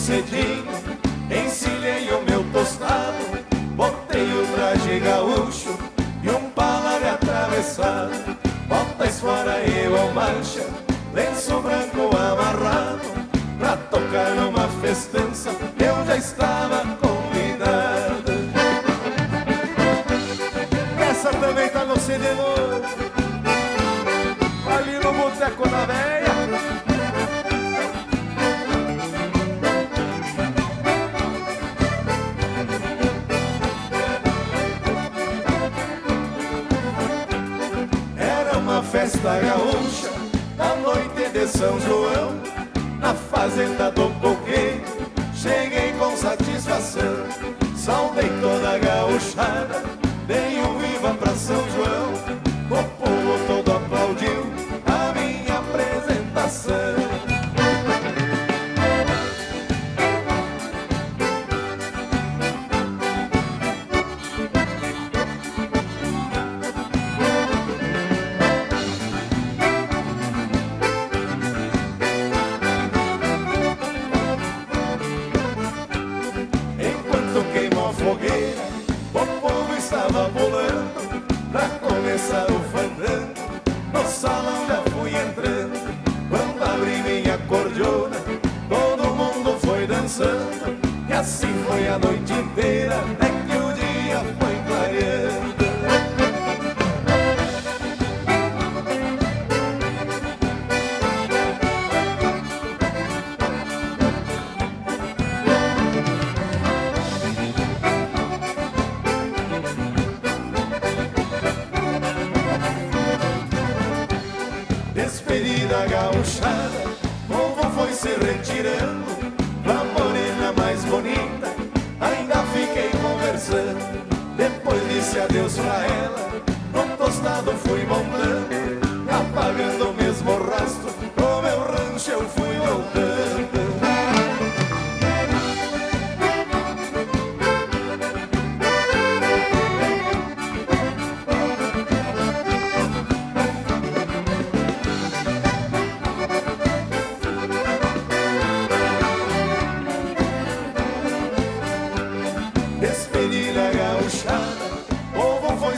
cedinho, encilhei o meu tostado, botei o traje gaúcho e um palavra atravessado. Botas fora e eu marcha, lenço branco amarrado, pra tocar numa festança eu já estava convidado. Essa também tá no CD novo, ali no Boteco da Véia. Festa gaúcha, na noite de São João, na fazenda do Coqueiro, cheguei com satisfação. Saudei toda a gauchada, dei um viva pra São João. O povo todo aplaudiu a minha apresentação. E assim foi a noite inteira, é que o dia foi clareando. Despedida gauchada, o povo foi se retirando. A morena mais bonita, ainda fiquei conversando. Depois disse adeus pra ela, no tostado fui montando, apagando o mesmo rastro, pro meu rancho eu fui voltando.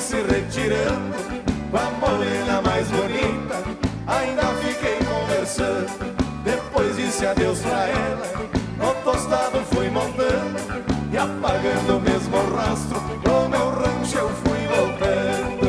Se retirando, com a morena mais bonita, ainda fiquei conversando. Depois disse adeus pra ela, no tostado fui montando, e apagando o mesmo rastro, pro meu rancho eu fui voltando.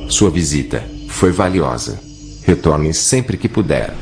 Sua visita foi valiosa. Retorne sempre que puder.